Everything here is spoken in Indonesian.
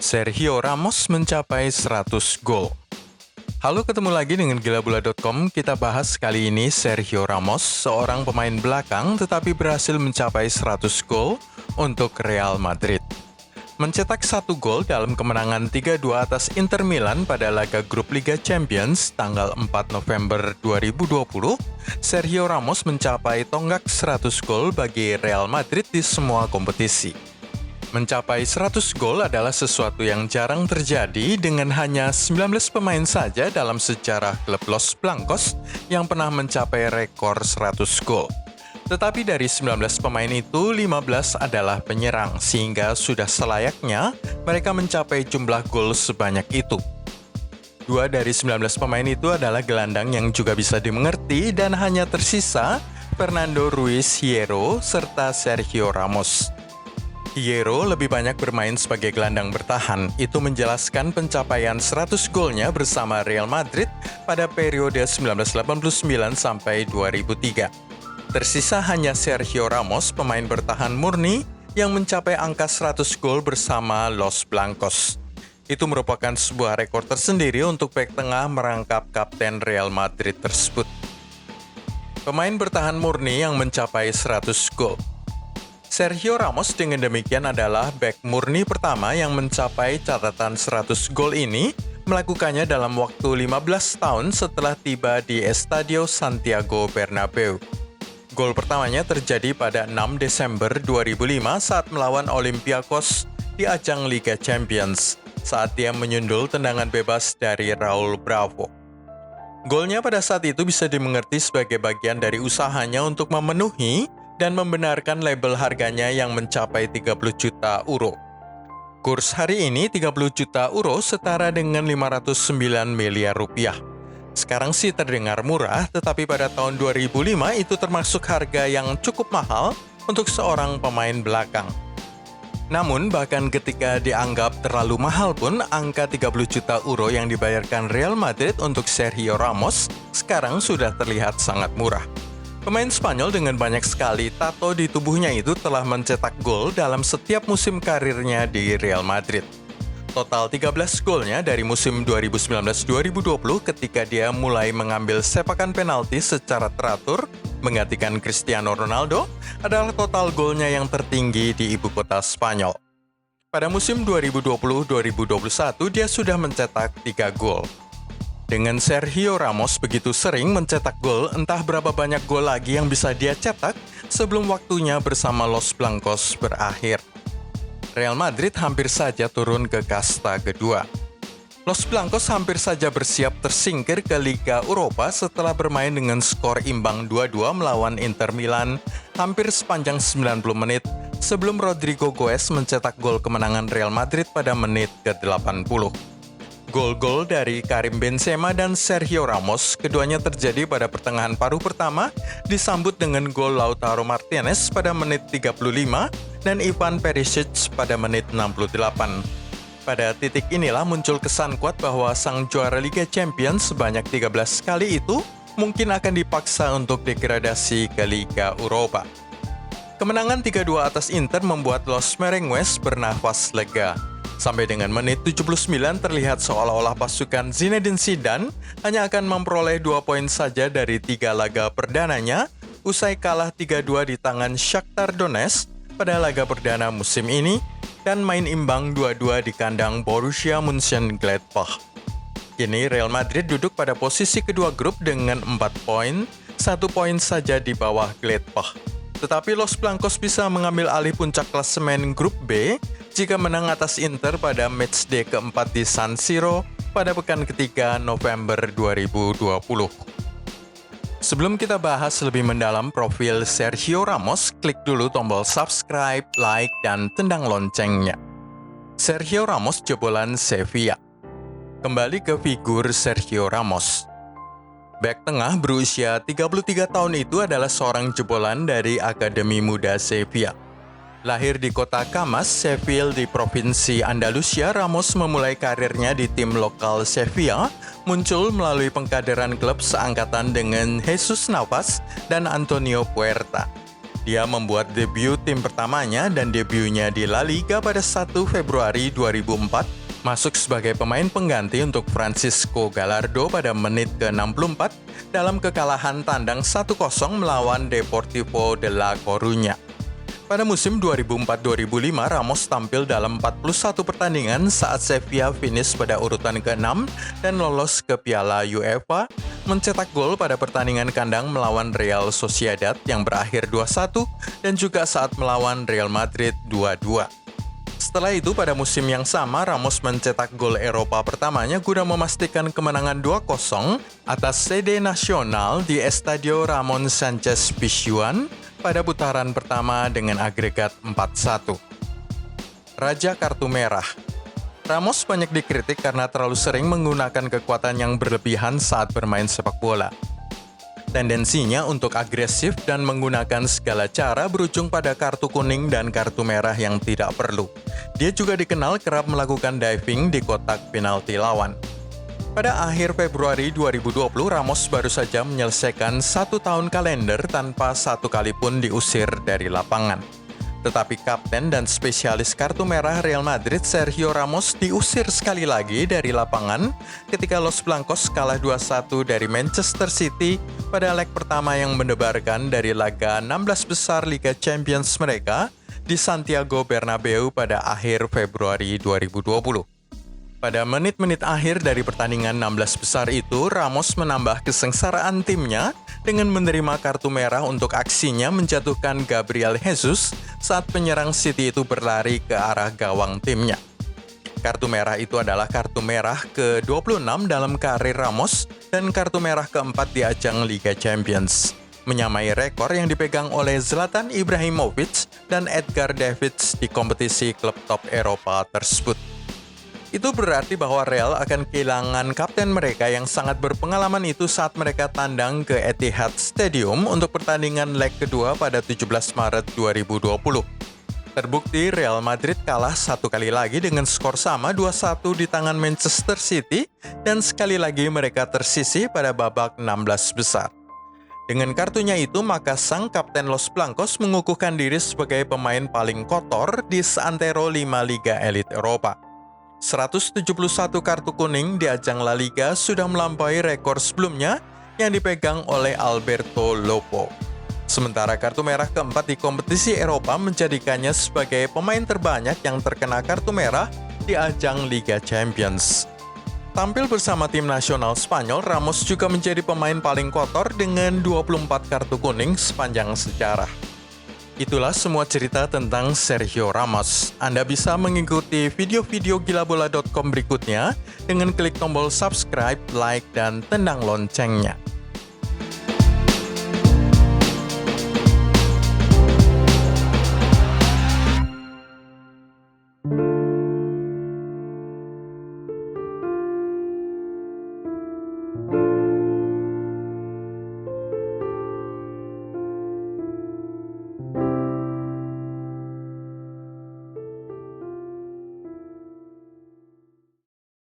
Sergio Ramos mencapai 100 gol. Halo, ketemu lagi dengan gilabula.com. Kita bahas kali ini Sergio Ramos, seorang pemain belakang tetapi berhasil mencapai 100 gol untuk Real Madrid. Mencetak 1 gol dalam kemenangan 3-2 atas Inter Milan pada laga grup Liga Champions tanggal 4 November 2020, Sergio Ramos mencapai tonggak 100 gol bagi Real Madrid di semua kompetisi. Mencapai 100 gol adalah sesuatu yang jarang terjadi dengan hanya 19 pemain saja dalam sejarah klub Los Blancos yang pernah mencapai rekor 100 gol. Tetapi dari 19 pemain itu, 15 adalah penyerang, sehingga sudah selayaknya mereka mencapai jumlah gol sebanyak itu. 2 dari 19 pemain itu adalah gelandang yang juga bisa dimengerti dan hanya tersisa Fernando Ruiz Hierro serta Sergio Ramos. Hierro lebih banyak bermain sebagai gelandang bertahan. Itu menjelaskan pencapaian 100 golnya bersama Real Madrid pada periode 1989 sampai 2003. Tersisa hanya Sergio Ramos, pemain bertahan murni, yang mencapai angka 100 gol bersama Los Blancos. Itu merupakan sebuah rekor tersendiri untuk bek tengah merangkap kapten Real Madrid tersebut. Pemain bertahan murni yang mencapai 100 gol. Sergio Ramos dengan demikian adalah bek murni pertama yang mencapai catatan 100 gol ini, melakukannya dalam waktu 15 tahun setelah tiba di Estadio Santiago Bernabeu. Gol pertamanya terjadi pada 6 Desember 2005 saat melawan Olympiakos di ajang Liga Champions, saat dia menyundul tendangan bebas dari Raul Bravo. Golnya pada saat itu bisa dimengerti sebagai bagian dari usahanya untuk memenuhi dan membenarkan label harganya yang mencapai 30 juta euro. Kurs hari ini 30 juta euro setara dengan 509 miliar rupiah. Sekarang sih terdengar murah, tetapi pada tahun 2005 itu termasuk harga yang cukup mahal untuk seorang pemain belakang. Namun bahkan ketika dianggap terlalu mahal pun, angka 30 juta euro yang dibayarkan Real Madrid untuk Sergio Ramos sekarang sudah terlihat sangat murah. Pemain Spanyol dengan banyak sekali tato di tubuhnya itu telah mencetak gol dalam setiap musim karirnya di Real Madrid. Total 13 golnya dari musim 2019-2020 ketika dia mulai mengambil sepakan penalti secara teratur menggantikan Cristiano Ronaldo adalah total golnya yang tertinggi di ibu kota Spanyol. Pada musim 2020-2021 dia sudah mencetak 3 gol. Dengan Sergio Ramos begitu sering mencetak gol, entah berapa banyak gol lagi yang bisa dia cetak sebelum waktunya bersama Los Blancos berakhir. Real Madrid hampir saja turun ke kasta kedua. Los Blancos hampir saja bersiap tersingkir ke Liga Eropa setelah bermain dengan skor imbang 2-2 melawan Inter Milan hampir sepanjang 90 menit sebelum Rodrigo Goes mencetak gol kemenangan Real Madrid pada menit ke-80. Gol-gol dari Karim Benzema dan Sergio Ramos, keduanya terjadi pada pertengahan paruh pertama, disambut dengan gol Lautaro Martinez pada menit 35 dan Ivan Perisic pada menit 68. Pada titik inilah muncul kesan kuat bahwa sang juara Liga Champions sebanyak 13 kali itu mungkin akan dipaksa untuk degradasi ke Liga Eropa. Kemenangan 3-2 atas Inter membuat Los Merengues bernafas lega. Sampai dengan menit 79 terlihat seolah-olah pasukan Zinedine Zidane hanya akan memperoleh 2 poin saja dari 3 laga perdananya usai kalah 3-2 di tangan Shakhtar Donetsk pada laga perdana musim ini dan main imbang 2-2 di kandang Borussia Mönchengladbach. Kini Real Madrid duduk pada posisi kedua grup dengan 4 poin, 1 poin saja di bawah Gladbach. Tetapi Los Blancos bisa mengambil alih puncak klasemen grup B jika menang atas Inter pada matchday keempat di San Siro pada pekan ketiga November 2020. Sebelum kita bahas lebih mendalam profil Sergio Ramos, klik dulu tombol subscribe, like, dan tendang loncengnya. Sergio Ramos jebolan Sevilla. Kembali ke figur Sergio Ramos. Bek tengah berusia 33 tahun itu adalah seorang jebolan dari Akademi Muda Sevilla. Lahir di kota Camas, Seville di Provinsi Andalusia, Ramos memulai karirnya di tim lokal Sevilla, muncul melalui pengkaderan klub seangkatan dengan Jesus Navas dan Antonio Puerta. Dia membuat debut tim pertamanya dan debutnya di La Liga pada 1 Februari 2004, masuk sebagai pemain pengganti untuk Francisco Gallardo pada menit ke-64 dalam kekalahan tandang 1-0 melawan Deportivo de La Coruña. Pada musim 2004-2005, Ramos tampil dalam 41 pertandingan saat Sevilla finish pada urutan ke-6 dan lolos ke Piala UEFA, mencetak gol pada pertandingan kandang melawan Real Sociedad yang berakhir 2-1 dan juga saat melawan Real Madrid 2-2. Setelah itu, pada musim yang sama, Ramos mencetak gol Eropa pertamanya guna memastikan kemenangan 2-0 atas CD Nacional di Estadio Ramon Sánchez Pizjuan pada putaran pertama dengan agregat 4-1. Raja Kartu Merah. Ramos banyak dikritik karena terlalu sering menggunakan kekuatan yang berlebihan saat bermain sepak bola. Tendensinya untuk agresif dan menggunakan segala cara berujung pada kartu kuning dan kartu merah yang tidak perlu. Dia juga dikenal kerap melakukan diving di kotak penalti lawan. Pada akhir Februari 2020, Ramos baru saja menyelesaikan 1 tahun kalender tanpa satu kali pun diusir dari lapangan. Tetapi kapten dan spesialis kartu merah Real Madrid Sergio Ramos diusir sekali lagi dari lapangan ketika Los Blancos kalah 2-1 dari Manchester City pada leg pertama yang mendebarkan dari laga 16 besar Liga Champions mereka di Santiago Bernabeu pada akhir Februari 2020. Pada menit-menit akhir dari pertandingan 16 besar itu, Ramos menambah kesengsaraan timnya dengan menerima kartu merah untuk aksinya menjatuhkan Gabriel Jesus saat penyerang City itu berlari ke arah gawang timnya. Kartu merah itu adalah kartu merah ke-26 dalam karir Ramos dan kartu merah keempat di ajang Liga Champions, menyamai rekor yang dipegang oleh Zlatan Ibrahimovic dan Edgar Davids di kompetisi klub top Eropa tersebut. Itu berarti bahwa Real akan kehilangan kapten mereka yang sangat berpengalaman itu saat mereka tandang ke Etihad Stadium untuk pertandingan leg kedua pada 17 Maret 2020. Terbukti Real Madrid kalah satu kali lagi dengan skor sama 2-1 di tangan Manchester City dan sekali lagi mereka tersisih pada babak 16 besar. Dengan kartunya itu, maka sang kapten Los Blancos mengukuhkan diri sebagai pemain paling kotor di seantero 5 liga elit Eropa. 171 kartu kuning di ajang La Liga sudah melampaui rekor sebelumnya yang dipegang oleh Alberto Lopo. Sementara kartu merah keempat di kompetisi Eropa menjadikannya sebagai pemain terbanyak yang terkena kartu merah di ajang Liga Champions. Tampil bersama tim nasional Spanyol, Ramos juga menjadi pemain paling kotor dengan 24 kartu kuning sepanjang sejarah. Itulah semua cerita tentang Sergio Ramos. Anda bisa mengikuti video-video gilabola.com berikutnya dengan klik tombol subscribe, like, dan tendang loncengnya.